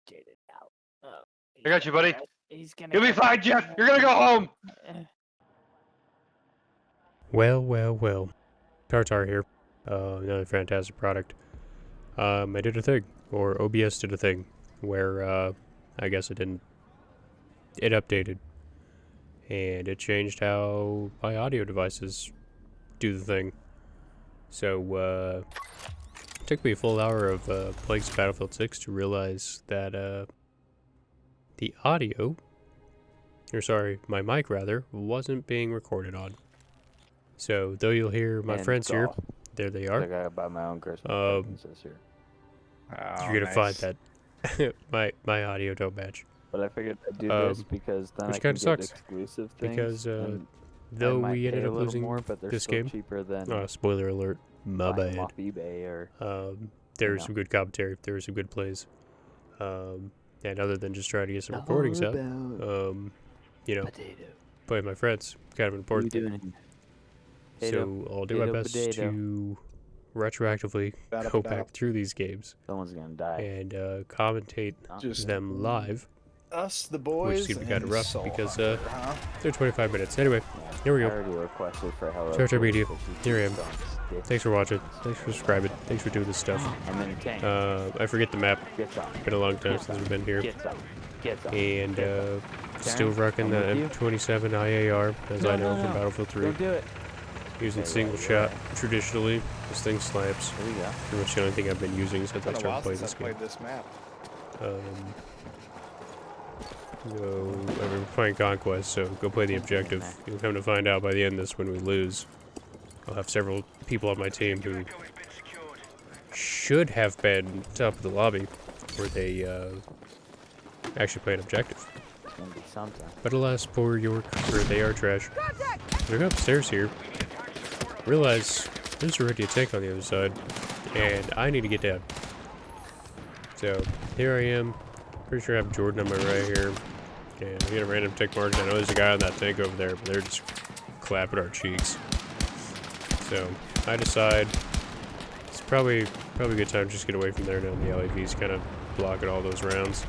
agitated now. Oh, I got you, buddy. He's gonna. You'll be fine, Jeff. You're gonna go home. Well. Tartar here. Another fantastic product. I did a thing, or OBS did a thing, where, I guess it didn't. It updated. And it changed how my audio devices do the thing. So, it took me a full hour of playing some Battlefield 6 to realize that the audio, or sorry, my mic rather, wasn't being recorded on. So, though you'll hear my friends here, there they are. I gotta buy my own Christmas presents this year. You're gonna find that my audio don't match. But I figured I'd do this because then which I can kinda get sucks, exclusive things. because and though I might we ended pay a up little losing more, but they're this still game, cheaper than spoiler alert, my buying them bad. off eBay or. There you was know. some good commentary, there were some good plays, and other than just trying to get some recordings out, you know, Potato. playing with my friends, kind of an important What are thing. you doing? So I'll do my Potato, best potato. to retroactively go back through these games Someone's gonna die. and commentate Just them live, us, the boys, which is gonna be kind of and rough Soul because Hunter, huh? they're 25 minutes. Anyway, here we I go. already requested for Hello Tartar Kitty, Media. but she Here I keeps am. on sticking. Thanks for watching. Thanks for subscribing. Thanks for doing this stuff. I'm in a tank. I forget the map. Get some. Been a long time since we've been here. Get some. Get some. And Get still rocking the I'm with you. M27 IAR, as I know from Battlefield 3. Don't do it. Using Okay, single right, shot right. traditionally. This thing slaps. There we go. Pretty much the only thing I've been using since I It's been a started while playing since this I game. played this map. We're playing Conquest, so go play the objective. You'll come to find out by the end of this when we lose. I'll have several people on my team who should have been top of the lobby, where they actually play an objective. It's gonna be something. But alas, poor York, for they are trash. I go upstairs here, realize there's already a tank on the other side, and I need to get down. So, here I am. Pretty sure I have Jordan on my right here. And I get a random tick mark. I know there's a guy on that tank over there, but they're just clapping our cheeks. So, I decide it's probably a good time to just get away from there now. The LAV's kind of blocking all those rounds.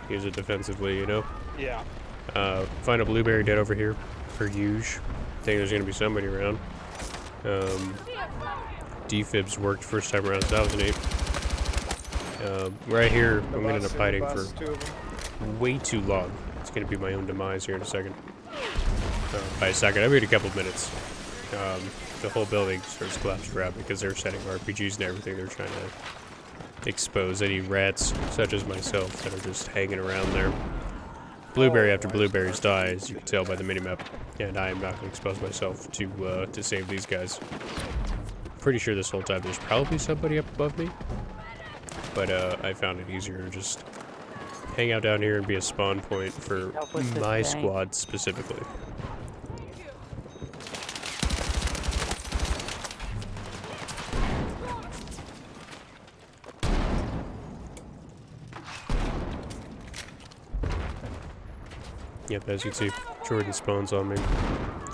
Use it defensively, you know? Yeah. Find a blueberry dead over here for Huge. Think there's gonna be somebody around. Defibs worked first time around, so that was neat. Right here, I'm gonna end up hiding for way too long. It's gonna be my own demise here in a second. By a second, I wait a couple minutes. The whole building starts collapsing around because they're setting RPGs and everything. They're trying to expose any rats, such as myself, that are just hanging around there. Blueberry after blueberries dies, you can tell by the minimap, and I am not going to expose myself to save these guys. Pretty sure this whole time there's probably somebody up above me, but I found it easier to just hang out down here and be a spawn point for my squad specifically. Yep, as you can see, Jordan spawns on me.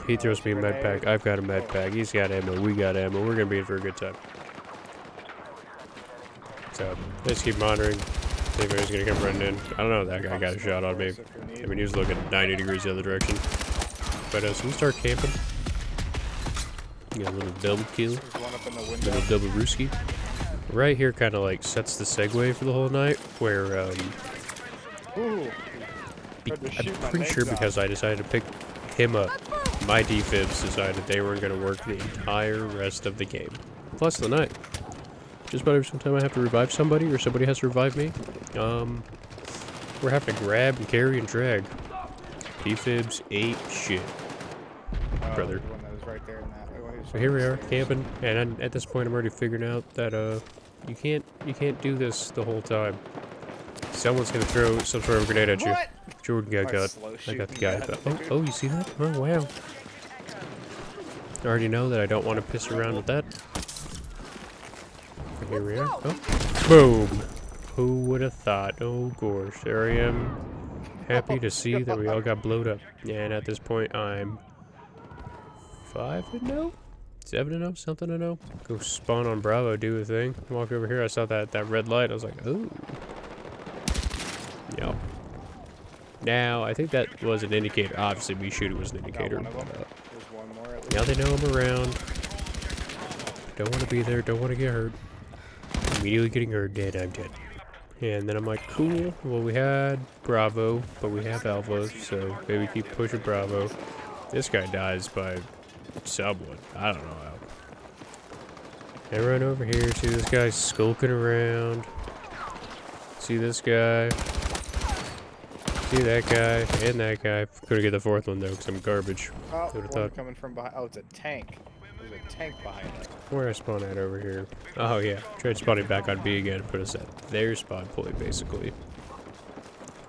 He throws me a med pack. I've got a med pack. He's got ammo. We got ammo. We're gonna be in for a good time. So let's keep monitoring. See if anybody's gonna come running in. I don't know. That guy got a shot on me. I mean, he was looking 90 degrees the other direction. But so we start camping. Got a little double kill. Little double rooski. Right here, kind of like sets the segue for the whole night, where Ooh. I'm pretty sure because I decided to pick him up, my defibs decided they weren't going to work the entire rest of the game. Plus the night. Just about every time I have to revive somebody or somebody has to revive me, we're having to grab and carry and drag. Defibs ain't shit, brother. So here we are, camping, and at this point I'm already figuring out that you can't do this the whole time. Someone's gonna throw some sort of grenade at you. Jordan got got. I got the guy. Oh, you see that? Oh, wow. I already know that I don't want to piss around with that. Here we are. Oh, boom. Who would have thought? Oh, gosh. There I am. Happy to see that we all got blowed up. And at this point, I'm 5-0? 7-0? Something to know. Go spawn on Bravo, do a thing. Walk over here. I saw that red light. I was like, ooh. Yep. Now, I think that was an indicator. Obviously, me shooting was an indicator. Got one of them. There's one more at least. Now they know I'm around. Don't want to be there. Don't want to get hurt. Immediately getting hurt. Dead. I'm dead. And then I'm like, cool. Well, we had Bravo, but we have Alpha, so maybe keep pushing Bravo. This guy dies by someone. I don't know how. I run over here. See this guy skulking around. See this guy. See that guy and that guy. Couldn't get the fourth one though, because I'm garbage. Oh, Who'd've one thought? coming from behind. Oh, it's a tank. There's a tank behind it. Where I spawn at over here? Oh yeah, tried spawning back on B again. Put us at their spawn point basically.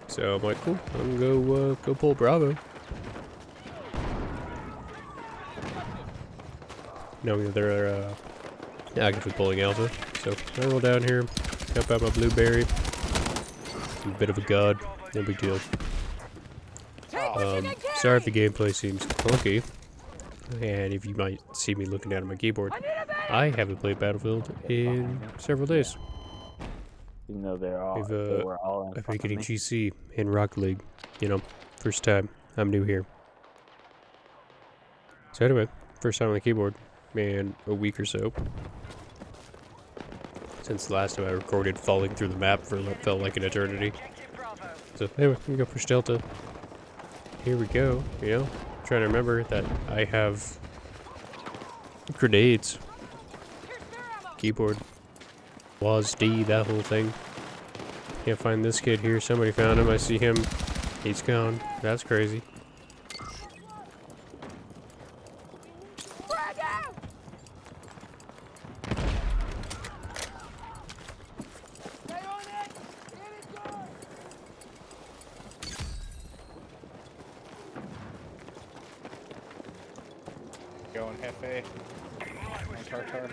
So I'm like, cool. I'm gonna go pull Bravo. Knowing that they're actively pulling Alpha. So I roll down here, help out my blueberry. I'm a bit of a god. No big deal. Sorry if the gameplay seems clunky. And if you might see me looking down at my keyboard, I haven't played Battlefield in several days. Even though they I've were all in I've been front of getting me. GC in Rocket League. You know, first time. I'm new here. So anyway, first time on the keyboard in a week or so. Since the last time I recorded falling through the map for what felt like an eternity. So anyway, we go push Delta. Here we go, you know. Trying to remember that I have grenades. Keyboard. WASD, that whole thing. Can't find this kid here. Somebody found him. I see him. He's gone. That's crazy. Going Hefe. On Tartar.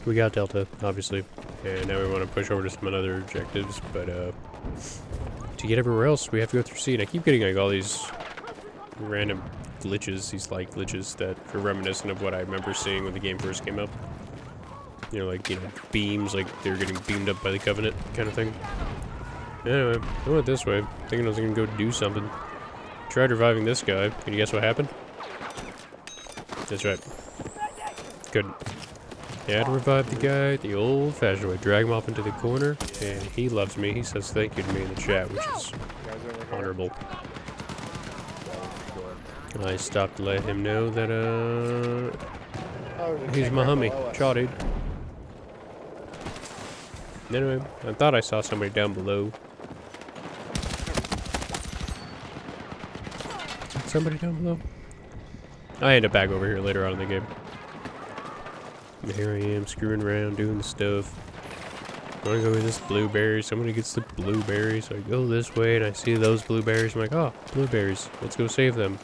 We got Delta, obviously. And now we want to push over to some other objectives. But to get everywhere else, we have to go through C. And I keep getting like all these random glitches. These like glitches that are reminiscent of what I remember seeing when the game first came up. You know, like, you know, beams, like they're getting beamed up by the Covenant kind of thing. Anyway, I went this way, thinking I was gonna go do something. Tried reviving this guy. Can you guess what happened? That's right. Couldn't. Yeah, I had to revive the guy the old-fashioned way. Drag him off into the corner, and he loves me. He says thank you to me in the chat, which is Guys over here. honorable. I stopped to let him know that, Oh, there's a he's tank my right homie. below us. Chaw, dude. Anyway, I thought I saw somebody down below. Somebody down below? I end up back over here later on in the game. And here I am, screwing around, doing the stuff. I want to go with this blueberry. Somebody gets the blueberry, so I go this way, and I see those blueberries. I'm like, oh, blueberries. Let's go save them.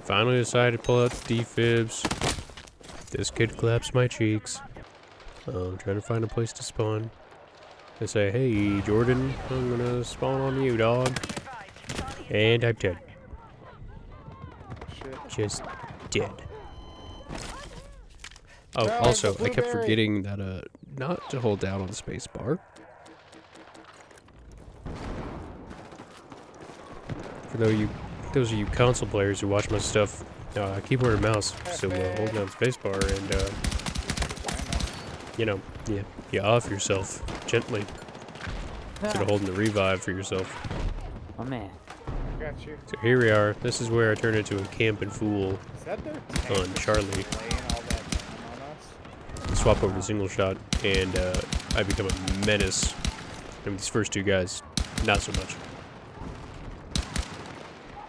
Finally decided to pull out the defibs. This kid claps my cheeks. I'm trying to find a place to spawn. I say, hey, Jordan, I'm gonna spawn on you, dog. And I'm dead. Shit. Just dead. Oh, No, also, the I kept blueberry. forgetting that, not to hold down on the space bar. For those of you console players who watch my stuff, keyboard and mouse, so hold down space bar and, you know, you off yourself gently instead of holding the revive for yourself. Oh man. Got you. So here we are. This is where I turn into a camping fool. Is that their tank On Charlie. laying all that on us? Swap over to single shot, and I become a menace. And these first two guys, not so much.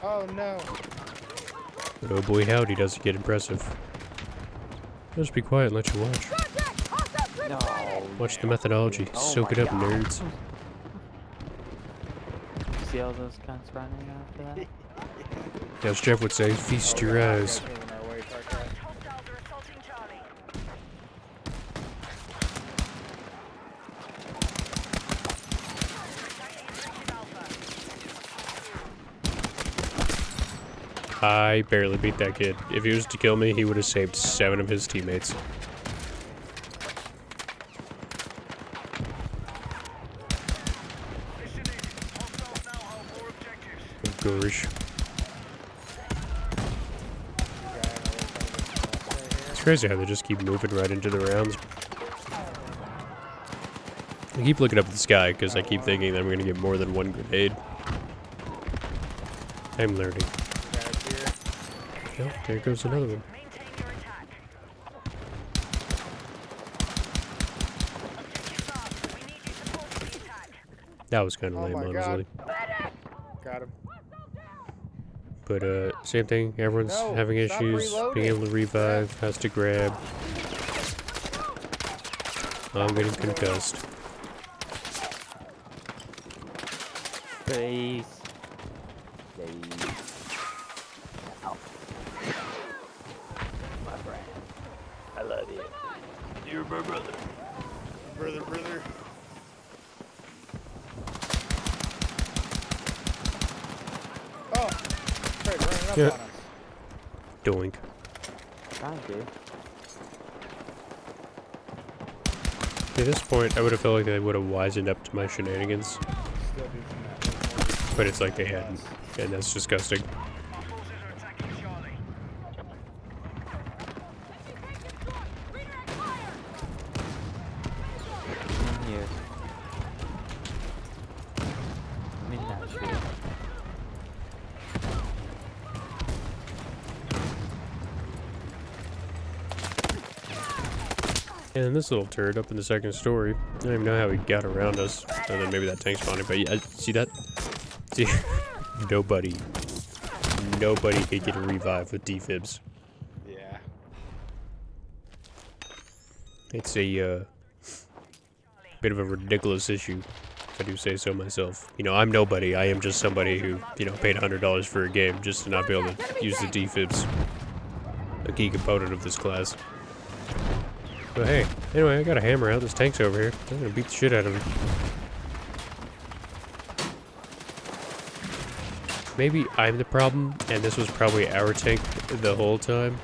Oh no. But oh boy, howdy, does it get impressive. Just be quiet and let you watch. No. Watch the methodology. Oh Soak it my up, God. nerds. See all those cunts running after that? As Jeff would say, feast your God, eyes. guys moving our way, Tartar. I barely beat that kid. If he was to kill me, he would have saved 7 of his teammates. Gosh. It's crazy how they just keep moving right into the rounds. I keep looking up at the sky because I keep thinking that I'm going to get more than 1 grenade. I'm learning. Oh, there goes another one. That was kind of lame, honestly. Got him. But, same thing. Everyone's No, having stop issues being able to revive, has to grab. I'm getting concussed. Please. Please. Ow. My friend. I love you. You're my brother. Brother. Oh! Fred, running up Yeah. on us. Doink. Trying to. At this point, I would have felt like they would have wisened up to my shenanigans. Still do some But it's like they hadn't. And that's disgusting. In here. Midnight shield. And this little turret up in the 2nd story. I don't even know how he got around us. And then maybe that tank spawning. But yeah, see that? See? Nobody could get a revive with defibs. Yeah. It's a bit of a ridiculous issue, if I do say so myself. You know, I'm nobody. I am just somebody who, you know, paid $100 for a game just to not be able to use the defibs. A key component of this class. But hey, anyway, I got a hammer out. This tank's over here. I'm gonna beat the shit out of him. Maybe I'm the problem, and this was probably our tank the whole time.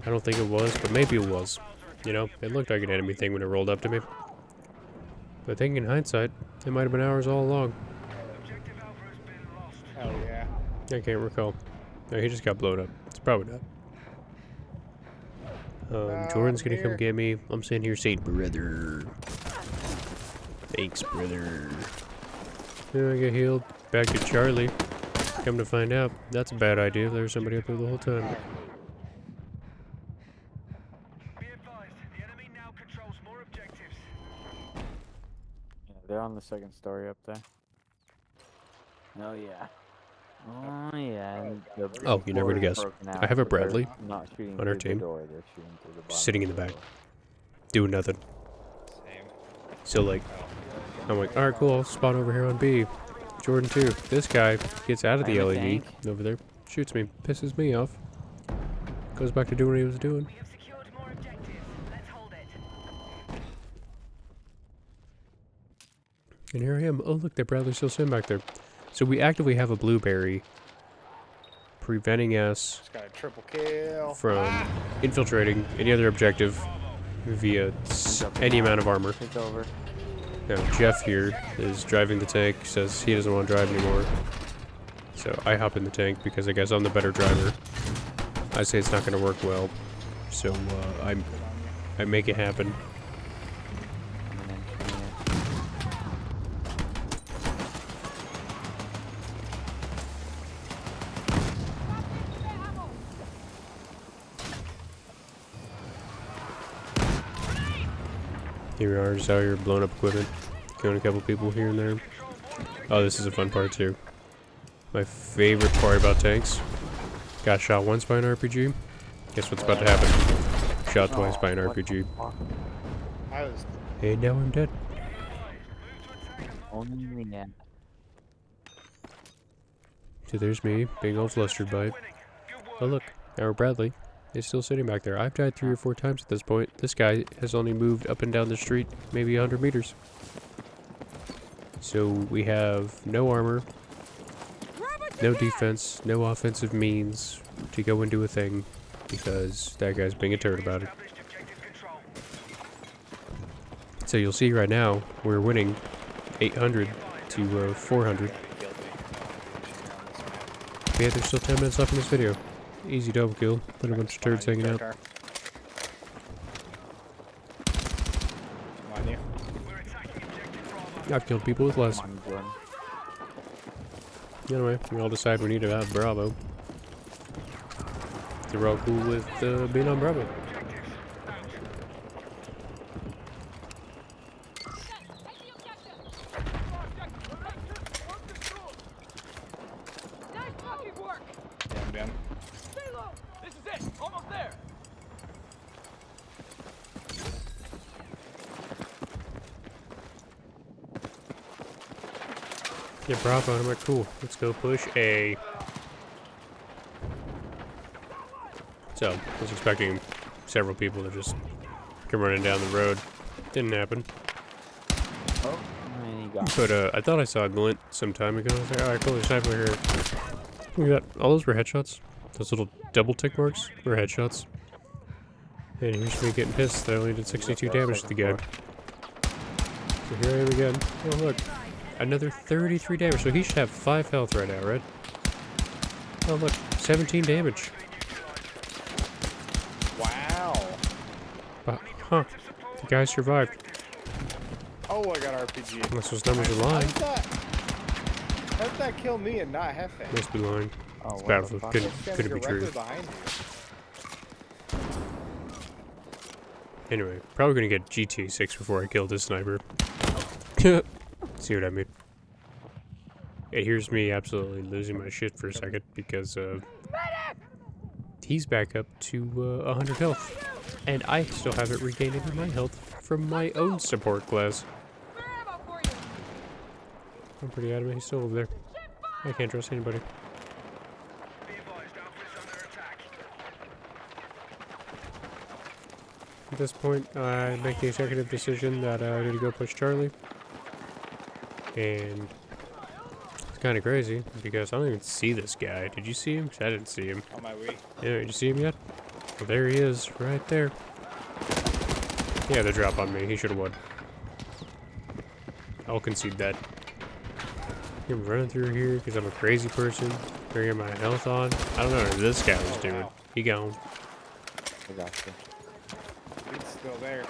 I don't think it was, but maybe it was. You know, it looked like an enemy thing when it rolled up to me. But I think in hindsight, it might have been ours all along. Hell yeah. I can't recall. No, he just got blown up. It's probably not. Jordan's gonna come get me. I'm sitting here saying, brother. Thanks, brother. Then I get healed. Back to Charlie. Come to find out, that's a bad idea. There was somebody up there the whole time. Yeah, they're on the 2nd story up there. Oh yeah. Oh yeah. And the Oh, you're never gonna door's guess. broken I have a out, but they're Bradley not shooting on our through team. the door, they're shooting through the bottom Sitting in of the back. door. Doing nothing. Same. So like, I'm like, alright, cool, I'll spawn over here on B. Jordan too. This guy gets out of the I'm a LED tank. over there, shoots me, pisses me off. Goes back to doing what he was doing. And here I am. Oh look, that Bradley's still sitting back there. So we actively have a blueberry preventing us Just got a triple kill. from infiltrating any other objective via any amount of armor. Take over. Now, Jeff here is driving the tank, says he doesn't want to drive anymore. So I hop in the tank because I guess I'm the better driver. I say it's not going to work well. So I make it happen. I'm an engineer. Here we are, just out here blowing up equipment. Killing a couple people here and there. Oh, this is a fun part too. My favorite part about tanks. Got shot once by an RPG. Guess what's about to happen? Shot twice by an What the RPG. fuck? I was. And now I'm dead. Only that. So there's me, being all flustered by it. Oh look, our Bradley is still sitting back there. I've died 3 or 4 times at this point. This guy has only moved up and down the street maybe 100 meters. So we have no armor. no defense, no offensive means to go and do a thing because that guy's being a turd about it. So you'll see right now we're winning 800 to 400. Yeah, there's still 10 minutes left in this video. Easy double kill. Put a bunch of turds hanging out. Come on, you. I've killed people with less. Come on, Jordan. Anyway, we all decide we need to have Bravo. They're all cool with being on Bravo. Damn. This is it! Almost there! Yeah, Bravo, and I'm like, cool, let's go push A. So, I was expecting several people to just come running down the road. Didn't happen. Oh, and he got But I thought I saw a glint some time ago. I was like, alright, cool, there's sniper here. Look at that. All those were headshots. Those little double tick marks were headshots. And here's me getting pissed that I only did 62 damage to the guy. So here I am again. Oh look. Another 33 damage. So he should have 5 health right now, right? Oh look. 17 damage. Wow. Huh. The guy survived. Oh, I got RPG. Unless those numbers are lying. How did that kill me and not Hefe? Must be lying. Oh, It's what the Battlefield. fuck? Couldn't be true. Directly behind you. Anyway, probably gonna get GTA 6 before I kill this sniper. See what I mean? Yeah, here's me absolutely losing my shit for a second because he's back up to 100 health, and I still haven't regained any of my health from my own support class. I'm pretty adamant he's still over there. I can't trust anybody. At this point, I make the executive decision that I need to go push Charlie. And it's kind of crazy because I don't even see this guy. Did you see him? 'Cause I didn't see him. On my way. Yeah, did you see him yet? Well, there he is, right there. Yeah, the drop on me. He should have won. I'll concede that. I'm running through here because I'm a crazy person. Bringing my health on. I don't know what this guy was doing. Wow. He gone. I got you. It's still there.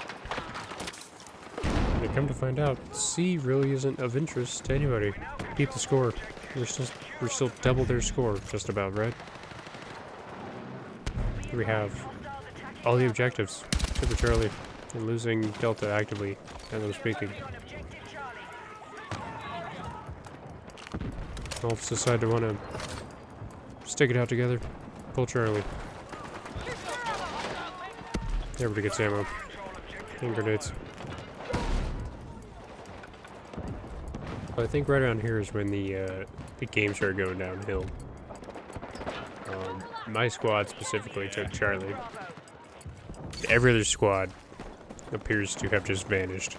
But come to find out, C really isn't of interest to anybody. Keep the score. We're still double their score, just about, right? Here we have all the objectives, except for Charlie, and losing Delta actively as I'm speaking. Wolves decide to want to stick it out together. Pull Charlie. Everybody gets ammo. And grenades. But I think right around here is when the game started going downhill. My squad specifically took Charlie. Every other squad appears to have just vanished.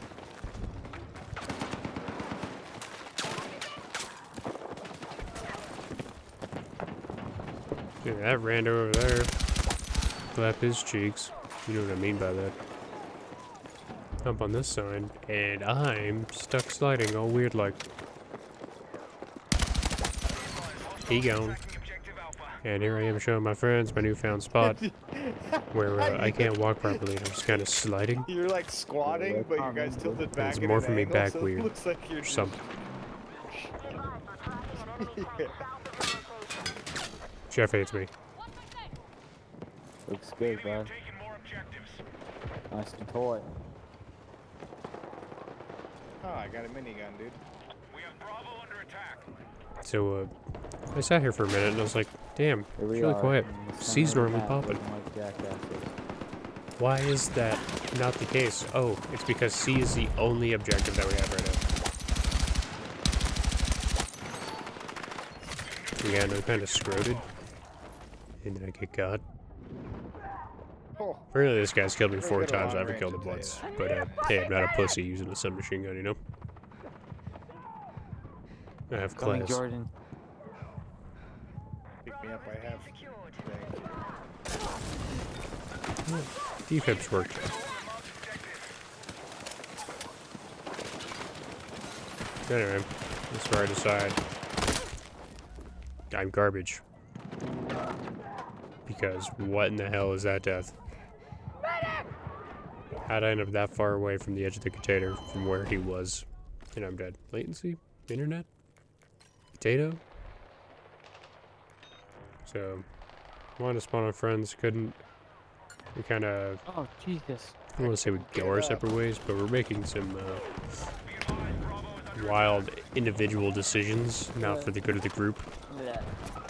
Yeah, that rando over there. Clap his cheeks. You know what I mean by that. Up on this side, and I'm stuck sliding all weird like. He gone. And here I am showing my friends my newfound spot where I can't walk properly. I'm just kind of sliding. You're like squatting, but you guys tilted back. It's at more an for me angle, back so weird. It looks like you're Or something. Yeah. Jeff hates me. Looks good, bud. Nice and toy. Oh, I got a minigun, dude. So, I sat here for a minute and I was like, damn, it's Here we really are quiet. in the C's center of the normally map, popping. looking like jackasses. Why is that not the case? Oh, it's because C is the only objective that we have right now. Yeah, and I'm kind of scroted. And then I get caught. Oh, Apparently this guy's killed me We're 4 good at times, I long haven't killed him range, once. But, hey, I'm not a pussy using a submachine gun, you know? I have Coming, class. Jordan. Yep, I have. Defibs worked. Anyway, that's where I decide I'm garbage. Because what in the hell is that death? How'd I end up that far away from the edge of the container from where he was? And I'm dead. Latency? Internet? Potato? So, wanted to spawn on friends, couldn't. We kind of, Oh, Jesus. I don't want to say we go our separate ways, but we're making some wild individual decisions, not for the good of the group.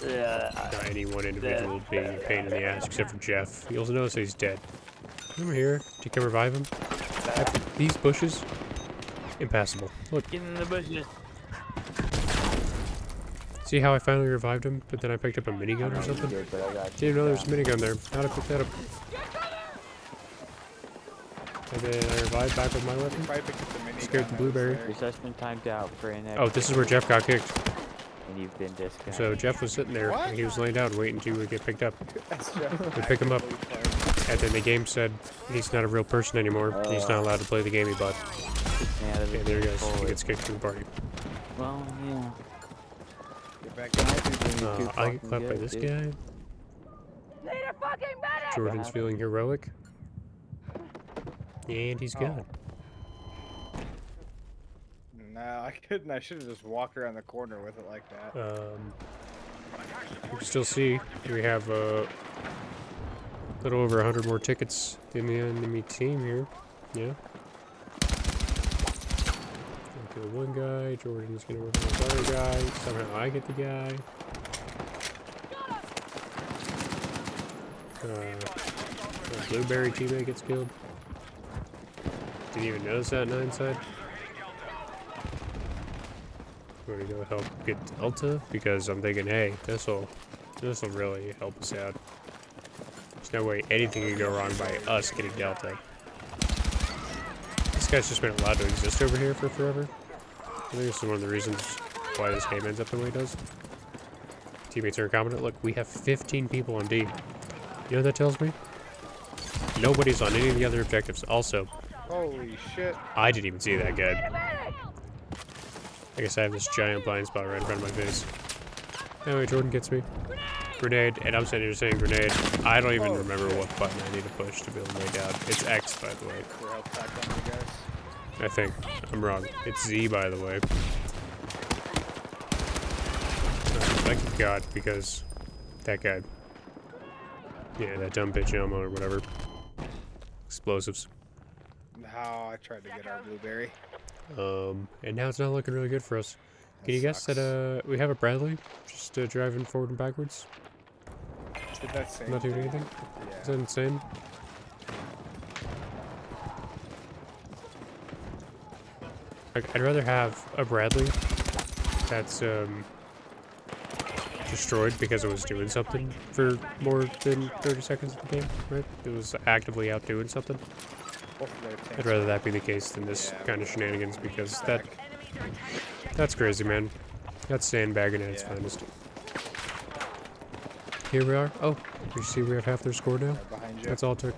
Not any one individual being a pain in the ass, except for Jeff. You also notice that he's dead. Over here, to come revive him. After these bushes, impassable. Look, Get in the bushes. see how I finally revived him, but then I picked up a minigun or something? Good, but I got Didn't even know there's a minigun there. How'd I pick that up? And then I revived back with my weapon. If I picked up the mini Scared the blueberry. Your session timed out for an Oh, this is where Jeff got kicked. and you've been disconnected. So Jeff was sitting there, What? and he was laying down waiting to get picked up. That's just We pick him up, and then the game said he's not a real person anymore. He's not allowed to play the game he bought. Yeah, Okay, there he goes. He gets kicked from the party. Well, yeah. Get back I get clapped by this guy. Need a fucking medic! Jordan's feeling heroic. And he's gone. No, I couldn't. I should have just walked around the corner with it like that. You can still see we have a little over 100 more tickets than the enemy team here. Yeah. Kill one guy. Jordan's gonna work on this other guy. Somehow I get the guy. The blueberry teammate gets killed. Didn't even notice that in hindsight. I'm gonna go help get Delta because I'm thinking, hey, this'll really help us out. There's no way anything can go wrong by us getting Delta. This guy's just been allowed to exist over here for forever. I think this is one of the reasons why this game ends up the way it does. Teammates are incompetent. Look, we have 15 people on D. You know what that tells me? Nobody's on any of the other objectives. Also, Holy shit. I didn't even see that guy. I guess I have this giant blind spot right in front of my face. Anyway, Jordan gets me. Grenade, and I'm sitting here saying grenade. I don't even remember what button I need to push to be able to lay down. It's X, by the way. We're health pack on you guys. I think. I'm wrong. It's Z, by the way. Thank God, because that guy. Yeah, that dumb bitch ammo or whatever. Explosives. How I tried to get our blueberry. And now it's not looking really good for us. Can you guess sucks. that, we have a Bradley? Just, driving forward and backwards? Did that same Not doing thing? anything? Yeah. Is that insane? Like, I'd rather have a Bradley that's, destroyed because it was doing something for more than 30 seconds of the game, right? It was actively out doing something. Both of their tanks I'd rather that be the case than this Yeah, kind of shenanigans because back. that's crazy, man. That's sandbagging at its Yeah. finest. Here we are. Oh, you see we have half their score now? Right behind you. That's all it took.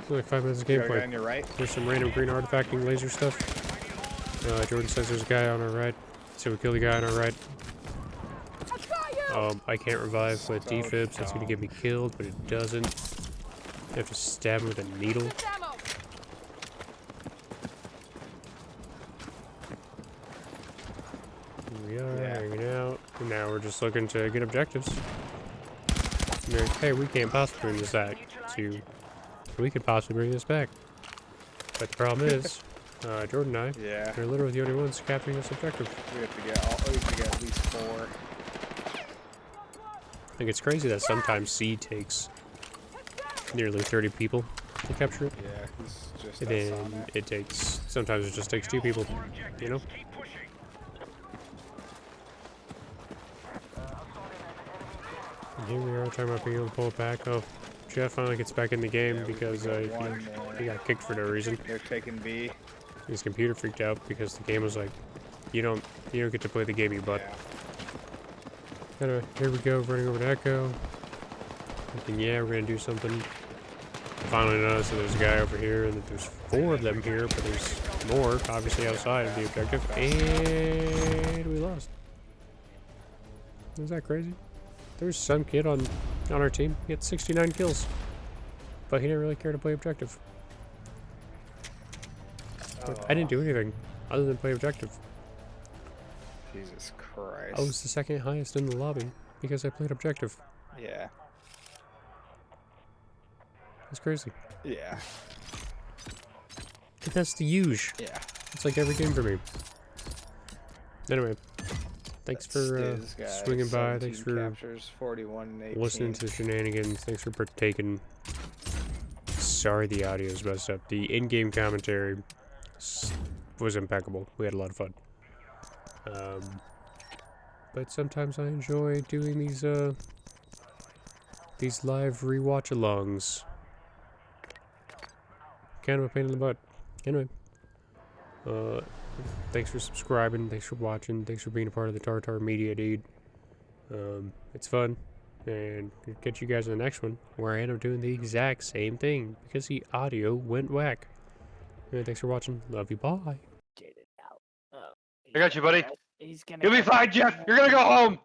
Only like 5 minutes of You got a guy gameplay. on your right. There's some random green artifacting laser stuff. Jordan says there's a guy on our right. So we kill the guy on our right. I can't revive with So defibs. That's gonna get me killed, but it doesn't. I have to stab him with a needle. Here we are, Yeah. hanging out. And now we're just looking to get objectives. And they're like, hey, we can't possibly bring this back. So we could possibly bring this back. But the problem is, Jordan and I Yeah. are literally the only ones capturing this objective. We have to get at least 4. I think it's crazy that sometimes C takes nearly 30 people to capture it. Yeah, he's just And us on then that. it takes, sometimes it just takes 2 people, you know? And here we are talking about being able to pull it back. Oh, Jeff finally gets back in the game Yeah, we because got one more. he got kicked for no reason. They're taking B. His computer freaked out because the game was like, you don't get to play the game you bought. Yeah. Kinda, here we go, running over to Echo. Thinking, yeah, we're gonna do something. Finally noticed that there's a guy over here and that there's 4 of them here, but there's more, obviously, outside of the objective. And we lost. Is that crazy? There's some kid on our team. He had 69 kills. But he didn't really care to play objective. I didn't do anything other than play objective. Jesus Christ. I was the 2nd highest in the lobby because I played objective. Yeah. It's crazy. Yeah. But that's the huge. Yeah. It's like every game for me. Anyway, thanks for Stiz guy, swinging by. 17 Thanks for captures, 41 and 18. listening to the shenanigans. Thanks for partaking. Sorry the audio's messed up. The in-game commentary was impeccable. We had a lot of fun. But sometimes I enjoy doing these live rewatch-alongs. Kind of a pain in the butt. Anyway, thanks for subscribing. Thanks for watching. Thanks for being a part of the Tartar Media, dude. It's fun. And I'll catch you guys in the next one, where I end up doing the exact same thing, because the audio went whack. Anyway, thanks for watching. Love you. Bye. Jaded out. Oh, I got you, buddy. He's gonna You'll be fine, Jeff. You're gonna go home.